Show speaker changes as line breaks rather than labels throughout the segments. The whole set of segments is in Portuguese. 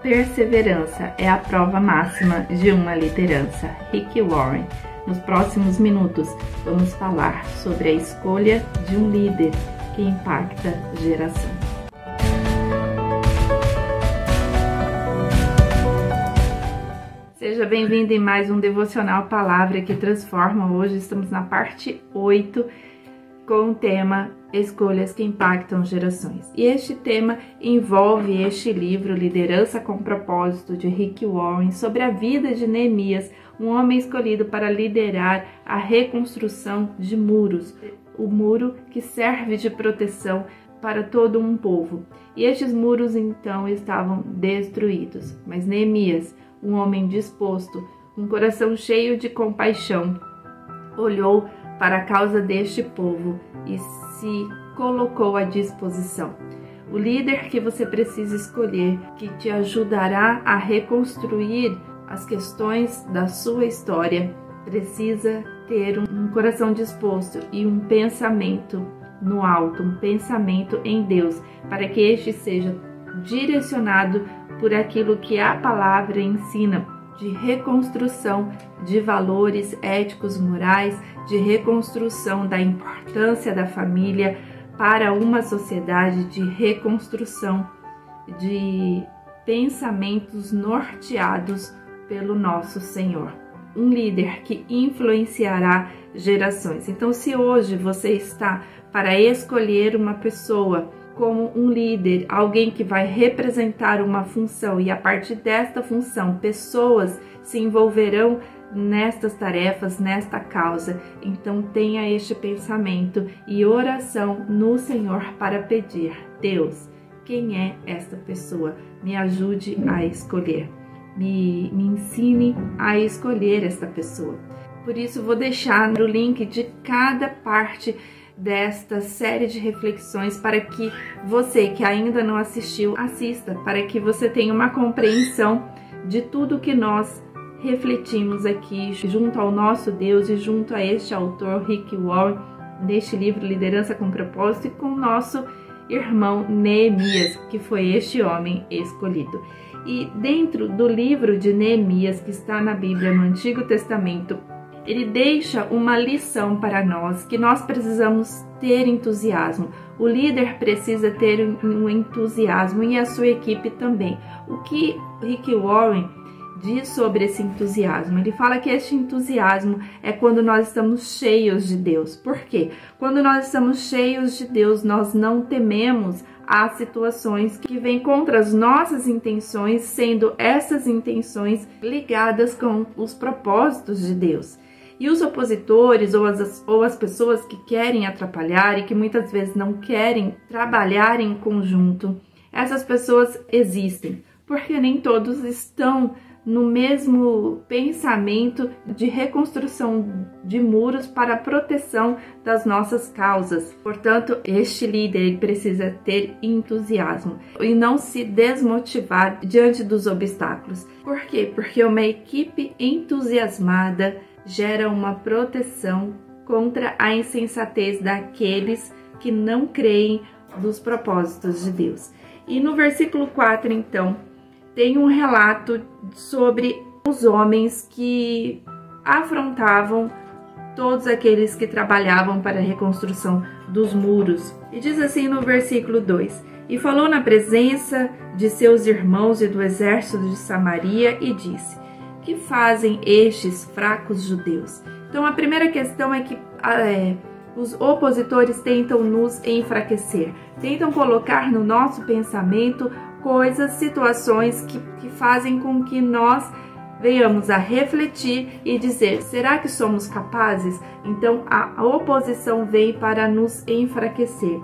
Perseverança é a prova máxima de uma liderança. Rick Warren. Nos próximos minutos, vamos falar sobre a escolha de um líder que impacta gerações. Seja bem-vindo em mais um Devocional Palavra que Transforma. Hoje estamos na parte 8 com o tema Escolhas que Impactam Gerações. E este tema envolve este livro, Liderança com Propósito, de Rick Warren, sobre a vida de Neemias, um homem escolhido para liderar a reconstrução de muros, o muro que serve de proteção para todo um povo. E estes muros então estavam destruídos, mas Neemias, um homem disposto, um coração cheio de compaixão, olhou para a causa deste povo e se colocou à disposição. O líder que você precisa escolher, que te ajudará a reconstruir as questões da sua história, precisa ter um coração disposto e um pensamento no alto, um pensamento em Deus, para que este seja direcionado por aquilo que a palavra ensina, de reconstrução de valores éticos, morais, de reconstrução da importância da família para uma sociedade, de reconstrução de pensamentos norteados pelo nosso Senhor. Um líder que influenciará gerações. Então, se hoje você está para escolher uma pessoa como um líder, alguém que vai representar uma função, e a partir desta função, pessoas se envolverão nestas tarefas, nesta causa. Então tenha este pensamento e oração no Senhor para pedir: Deus, quem é esta pessoa? Me ajude a escolher, me ensine a escolher esta pessoa. Por isso vou deixar o link de cada parte desta série de reflexões para que você que ainda não assistiu, assista, para que você tenha uma compreensão de tudo que nós refletimos aqui junto ao nosso Deus e junto a este autor Rick Warren, neste livro Liderança com Propósito, e com o nosso irmão Neemias, que foi este homem escolhido. E dentro do livro de Neemias, que está na Bíblia, no Antigo Testamento, ele deixa uma lição para nós, que nós precisamos ter entusiasmo. O líder precisa ter um entusiasmo e a sua equipe também. O que Rick Warren diz sobre esse entusiasmo? Ele fala que este entusiasmo é quando nós estamos cheios de Deus. Por quê? Quando nós estamos cheios de Deus, nós não tememos as situações que vêm contra as nossas intenções, sendo essas intenções ligadas com os propósitos de Deus. E os opositores ou as pessoas que querem atrapalhar e que muitas vezes não querem trabalhar em conjunto, essas pessoas existem, porque nem todos estão no mesmo pensamento de reconstrução de muros para a proteção das nossas causas. Portanto, este líder precisa ter entusiasmo e não se desmotivar diante dos obstáculos. Por quê? Porque uma equipe entusiasmada gera uma proteção contra a insensatez daqueles que não creem dos propósitos de Deus. E no versículo 4, então, tem um relato sobre os homens que afrontavam todos aqueles que trabalhavam para a reconstrução dos muros. E diz assim no versículo 2: E falou na presença de seus irmãos e do exército de Samaria e disse: Que fazem estes fracos judeus? Então a primeira questão é que os opositores tentam nos enfraquecer, tentam colocar no nosso pensamento coisas, situações que fazem com que nós venhamos a refletir e dizer: será que somos capazes? Então a oposição vem para nos enfraquecer.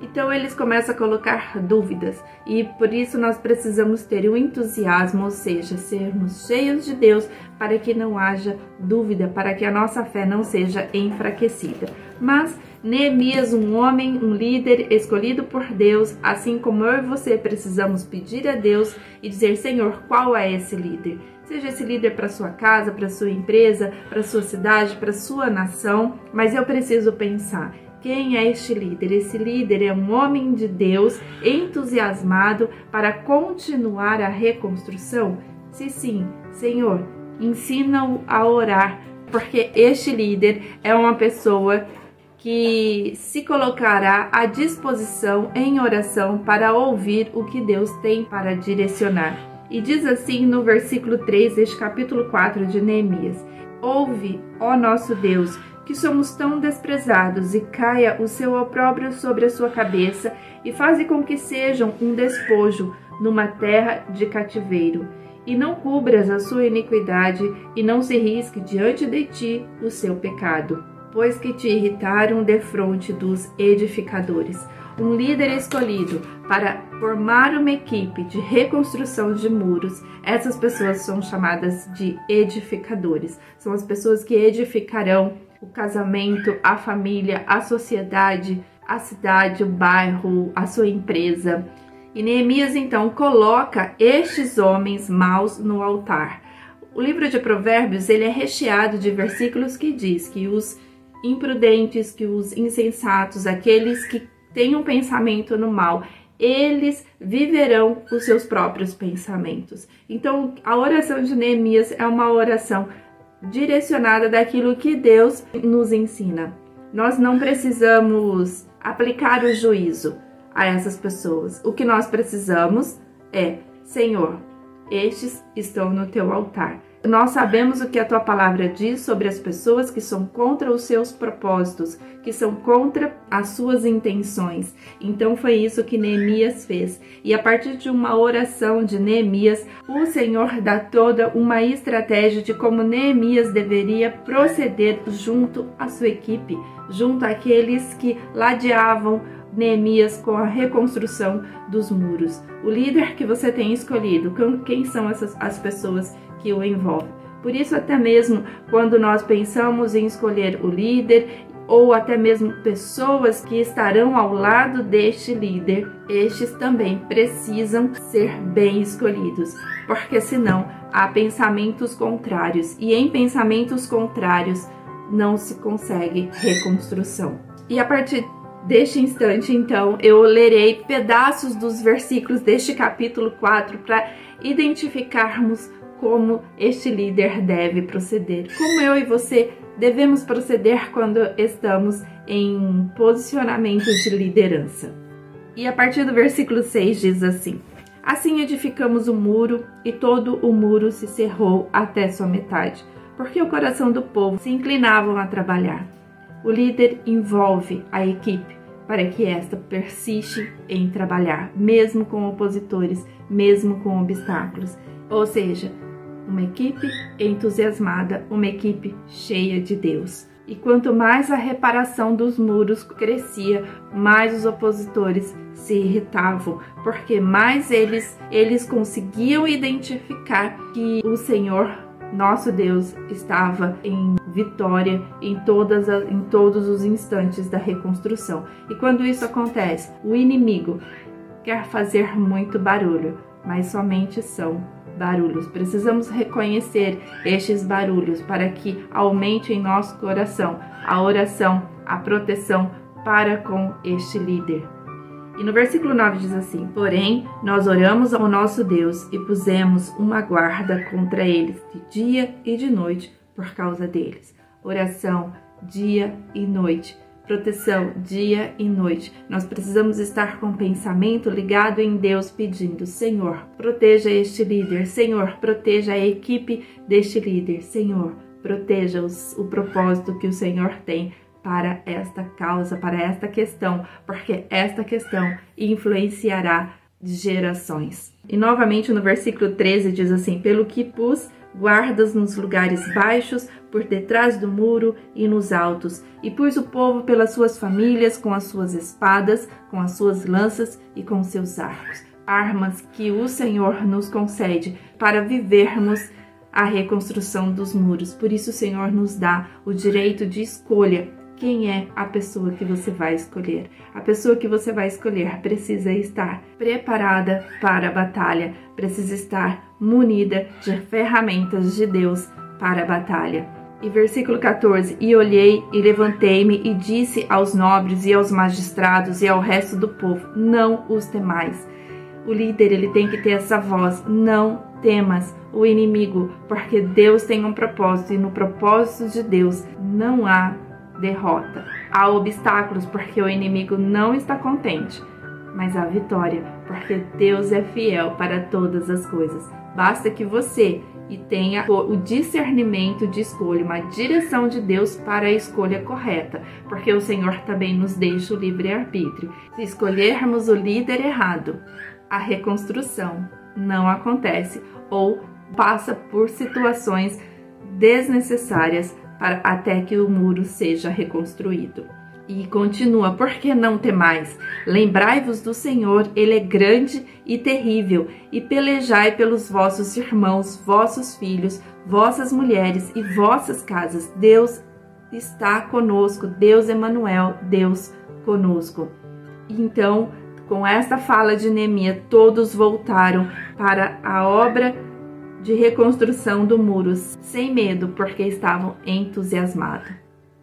Então eles começam a colocar dúvidas, e por isso nós precisamos ter o entusiasmo, ou seja, sermos cheios de Deus para que não haja dúvida, para que a nossa fé não seja enfraquecida. Mas Neemias, um homem, um líder escolhido por Deus, assim como eu e você precisamos pedir a Deus e dizer: Senhor, qual é esse líder? Seja esse líder para sua casa, para sua empresa, para sua cidade, para sua nação, mas eu preciso pensar: Quem é este líder? Esse líder é um homem de Deus entusiasmado para continuar a reconstrução? Se sim, Senhor, ensina-o a orar, porque este líder é uma pessoa que se colocará à disposição em oração para ouvir o que Deus tem para direcionar. E diz assim no versículo 3 deste capítulo 4 de Neemias: ouve, ó nosso Deus, que somos tão desprezados, e caia o seu opróbrio sobre a sua cabeça, e faze com que sejam um despojo numa terra de cativeiro. E não cubras a sua iniquidade, e não se risque diante de ti o seu pecado, pois que te irritaram defronte dos edificadores. Um líder escolhido para formar uma equipe de reconstrução de muros, essas pessoas são chamadas de edificadores. São as pessoas que edificarão o casamento, a família, a sociedade, a cidade, o bairro, a sua empresa. E Neemias então coloca estes homens maus no altar. O livro de Provérbios ele é recheado de versículos que diz que os imprudentes, que os insensatos, aqueles que têm um pensamento no mal, eles viverão os seus próprios pensamentos. Então, a oração de Neemias é uma oração direcionada daquilo que Deus nos ensina. Nós não precisamos aplicar o juízo a essas pessoas. O que nós precisamos é: Senhor, estes estão no teu altar. Nós sabemos o que a tua palavra diz sobre as pessoas que são contra os seus propósitos, que são contra as suas intenções. Então foi isso que Neemias fez. E a partir de uma oração de Neemias, o Senhor dá toda uma estratégia de como Neemias deveria proceder junto à sua equipe, junto àqueles que ladeavam Neemias com a reconstrução dos muros. O líder que você tem escolhido, quem são as pessoas que o envolvem? Por isso, até mesmo quando nós pensamos em escolher o líder, ou até mesmo pessoas que estarão ao lado deste líder, estes também precisam ser bem escolhidos, porque senão há pensamentos contrários, e em pensamentos contrários não se consegue reconstrução. E a partir deste instante, então, eu lerei pedaços dos versículos deste capítulo 4 para identificarmos como este líder deve proceder, como eu e você devemos proceder quando estamos em posicionamento de liderança. E a partir do versículo 6 diz assim: assim edificamos o muro, e todo o muro se cerrou até sua metade, porque o coração do povo se inclinavam a trabalhar. O líder envolve a equipe para que esta persiste em trabalhar, mesmo com opositores, mesmo com obstáculos. Ou seja, uma equipe entusiasmada, uma equipe cheia de Deus. E quanto mais a reparação dos muros crescia, mais os opositores se irritavam, porque mais eles conseguiam identificar que o Senhor, nosso Deus, estava em vitória em todos os instantes da reconstrução. E quando isso acontece, o inimigo quer fazer muito barulho, mas somente são barulhos. Precisamos reconhecer estes barulhos para que aumente em nosso coração a oração, a proteção para com este líder. E no versículo 9 diz assim: porém, nós oramos ao nosso Deus e pusemos uma guarda contra eles de dia e de noite por causa deles. Oração dia e noite. Proteção dia e noite. Nós precisamos estar com o pensamento ligado em Deus, pedindo: Senhor, proteja este líder. Senhor, proteja a equipe deste líder. Senhor, proteja o propósito que o Senhor tem para esta causa, para esta questão, porque esta questão influenciará gerações. E novamente no versículo 13 diz assim: pelo que pus guardas nos lugares baixos, por detrás do muro e nos altos, e pus o povo pelas suas famílias, com as suas espadas, com as suas lanças e com seus arcos. Armas que o Senhor nos concede para vivermos a reconstrução dos muros. Por isso o Senhor nos dá o direito de escolha. Quem é a pessoa que você vai escolher? A pessoa que você vai escolher precisa estar preparada para a batalha, precisa estar munida de ferramentas de Deus para a batalha. E versículo 14, e olhei e levantei-me e disse aos nobres e aos magistrados e ao resto do povo, não os temais. O líder, ele tem que ter essa voz, não temas o inimigo, porque Deus tem um propósito e no propósito de Deus não há derrota. Há obstáculos porque o inimigo não está contente, mas há vitória, porque Deus é fiel para todas as coisas. Basta que você tenha o discernimento de escolha, uma direção de Deus para a escolha correta, porque o Senhor também nos deixa o livre-arbítrio. Se escolhermos o líder errado, a reconstrução não acontece ou passa por situações desnecessárias até que o muro seja reconstruído. E continua, por que não temais? Lembrai-vos do Senhor, Ele é grande e terrível, e pelejai pelos vossos irmãos, vossos filhos, vossas mulheres e vossas casas. Deus está conosco, Deus Emanuel, Deus conosco. Então, com esta fala de Neemias, todos voltaram para a obra de reconstrução do muro, sem medo, porque estavam entusiasmados.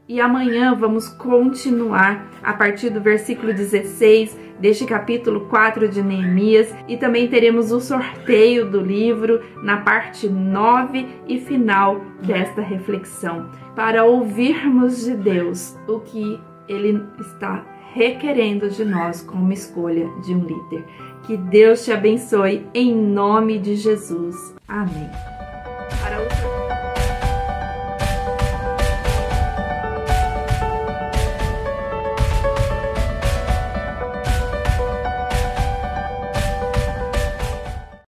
E amanhã vamos continuar a partir do versículo 16 deste capítulo 4 de Neemias, e também teremos o sorteio do livro na parte 9 e final desta reflexão, para ouvirmos de Deus o que Ele está requerendo de nós como escolha de um líder. Que Deus te abençoe em nome de Jesus. Amém. Para